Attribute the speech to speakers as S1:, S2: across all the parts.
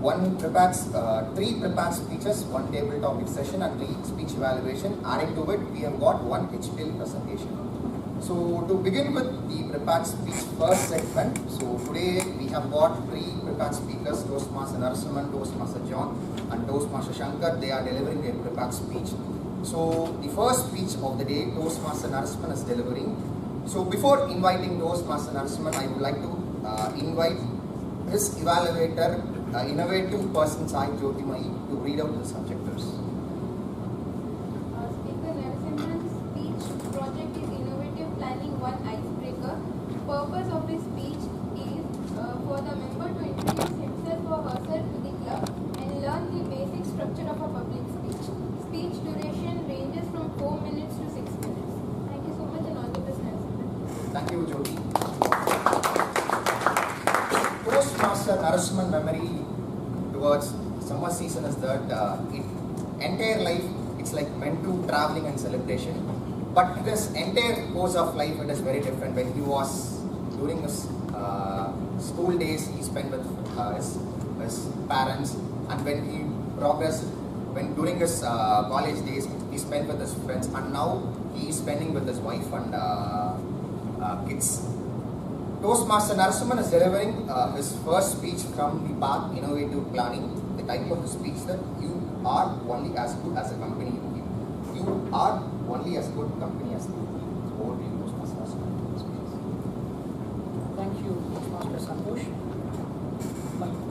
S1: three prepared speeches, one table topic session and three speech evaluation. Adding to it, we have got one HPL presentation. So to begin with the prepared speech first segment, so today we have got three prepared speakers, Toastmaster Narasimhan, Toastmaster John and Toastmaster Shankar. They are delivering their prepared speech. So the first speech of the day, Toastmaster Narasimhan is delivering. So before inviting Toastmaster Narasimhan, I would like to invite his evaluator, innovative person Sai Jyotimai, to read out the subjectors.
S2: Speaker Narasimhan's speech project is Innovative Planning One Icebreaker. Purpose of his speech is for the member to introduce himself or herself to the club and learn the basic structure of a public speech. Speech duration ranges from 4 minutes to 6 minutes. Thank you so much and all the best, Narasimhan.
S1: Thank you, Jyoti. Toastmaster Narasimhan memory towards summer season is that entire life it's like meant to traveling and celebration, but this entire course of life it is very different. When he was during his school days, he spent with his parents, and when he progressed, when during his college days, he spent with his friends, and now he is spending with his wife and kids. Toastmaster Narasimhan is delivering his first speech from the path Innovative Planning. The type of the speech that you are only as good as a company you keep. You are only as good company as you keep. Over to you, Toastmaster Narasimhan.
S3: Thank you, Toastmaster Santosh.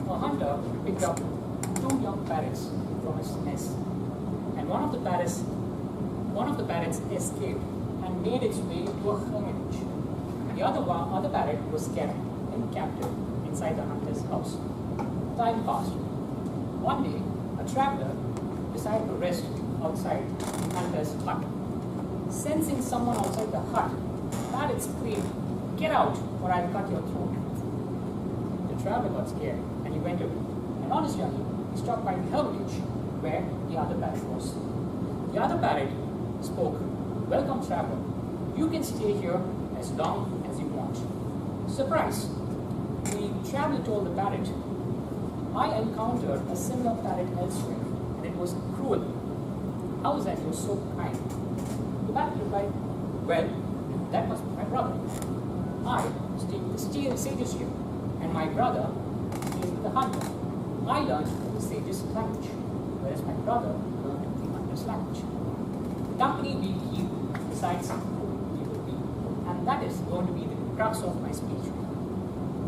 S3: A hunter picked up two young parrots from his nest, and one of the parrots escaped and made its way to a hermitage. The other parrot was kept in captive inside the hunter's house. Time passed. One day, a traveler decided to rest outside the hunter's hut. Sensing someone outside the hut, the parrot screamed, "Get out, or I'll cut your throat." The traveler got scared and he went away. And on his journey, he stopped by the hermitage where the other parrot was. The other parrot spoke, "Welcome, traveler. You can stay here as long as you want." Surprise! The traveler told the parrot, "I encountered a similar parrot elsewhere, and it was cruel. How is that you're so kind?" The parrot replied, "Well, that must be my brother. I stay with the sages here, and my brother stays with the hunter. I learned the sages' language, whereas my brother learned the hunter's language. The company we keep decides who we will be, and that is going to be the crux of my speech.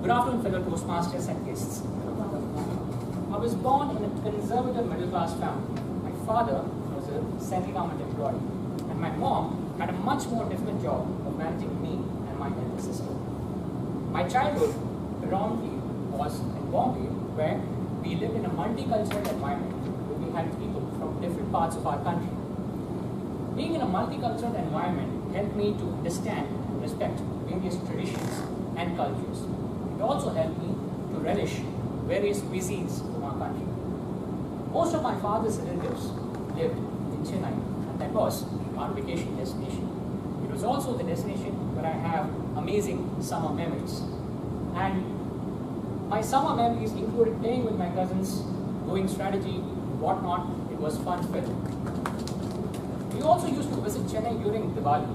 S3: Good afternoon, fellow Toastmasters and guests. I was born in a conservative middle-class family. My father was a central government employee, and my mom had a much more difficult job of managing me and my elder sister. My childhood predominantly was in Bombay, where we lived in a multicultural environment where we had people from different parts of our country. Being in a multicultural environment helped me to understand and respect various traditions and cultures. It also helped me to relish various cuisines from our country. Most of my father's relatives lived in Chennai, and that was our vacation destination. It was also the destination where I have amazing summer memories. And my summer memories included playing with my cousins, doing strategy, whatnot. It was fun-filled. We also used to visit Chennai during Diwali,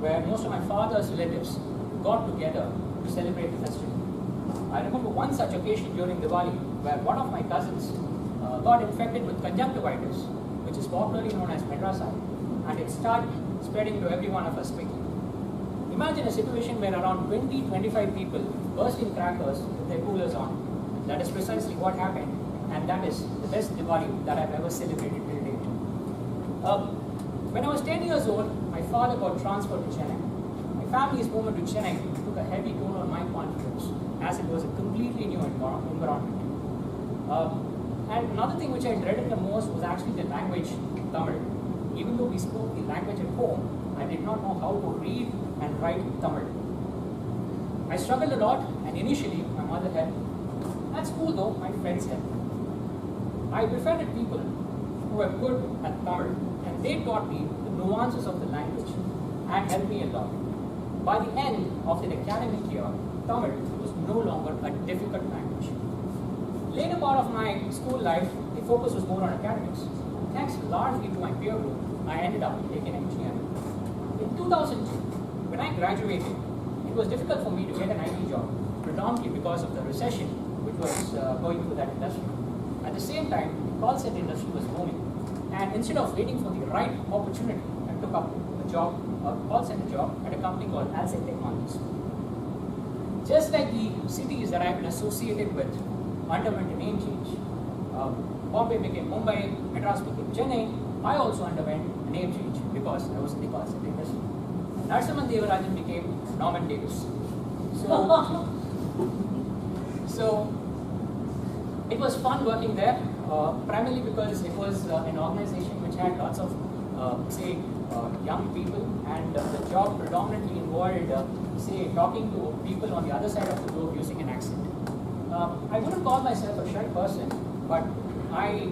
S3: where most of my father's relatives got together to celebrate the festival. I remember one such occasion during Diwali where one of my cousins got infected with conjunctivitis, which is popularly known as Madrasai, and it started spreading to every one of us quickly. Imagine a situation where around 20-25 people bursting crackers with their coolers on. That is precisely what happened, and that is the best Diwali that I've ever celebrated till date. When I was 10 years old, my father got transferred to Chennai. My family's movement to Chennai took a heavy toll on my confidence, as it was a completely new environment. And another thing which I dreaded the most was actually the language Tamil. Even though we spoke the language at home, I did not know how to read and write Tamil. I struggled a lot, and initially my mother helped. At school though, my friends helped. I befriended people who were good at Tamil, and they taught me the nuances of the language and helped me a lot. By the end of the academic year, Tamil was no longer a difficult language. Later part of my school life, the focus was more on academics. Thanks largely to my peer group, I ended up taking engineering. In 2002, when I graduated, it was difficult for me to get an IT job, predominantly because of the recession which was going through that industry. At the same time, the call center industry was booming, and instead of waiting for the right opportunity, I took up a call center job at a company called Alsec Technologies. Just like the cities that I've been associated with underwent a name change, Bombay became Mumbai, Madras became Chennai, I also underwent a name change because I was in the call center industry. Narasimhan became Norman Davis. So it was fun working there, primarily because it was an organization which had lots of, young people, and the job predominantly involved, talking to people on the other side of the globe using an accent. I wouldn't call myself a shy person, but I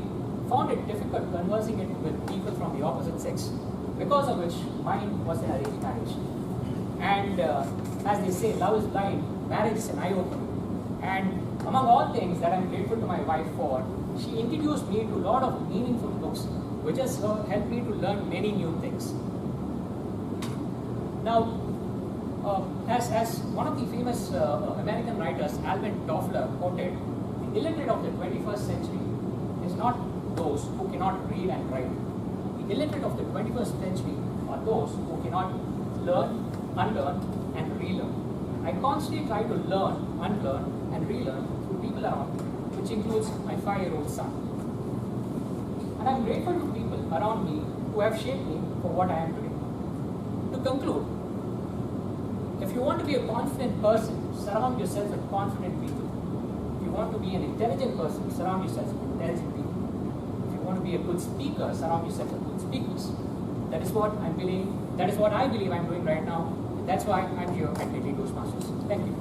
S3: found it difficult conversing it with people from the opposite sex, because of which mine was an arranged marriage. And as they say, love is blind, marriage is an eye-opener. And among all things that I'm grateful to my wife for, she introduced me to a lot of meaningful books, which has helped me to learn many new things. Now, as one of the famous American writers, Alvin Toffler, quoted, the illiterate of the 21st century is not those who cannot read and write. The illiterate of the 21st century are those who cannot learn, unlearn, and relearn. I constantly try to learn, unlearn, and relearn through people around me, which includes my 5-year-old son. And I'm grateful to people around me who have shaped me for what I am today. To conclude, if you want to be a confident person, surround yourself with confident people. If you want to be an intelligent person, surround yourself with intelligent people. If you want to be a good speaker, surround yourself with good speakers. That is what I believe I'm doing right now. That's why I'm here at Toastmasters. Thank you.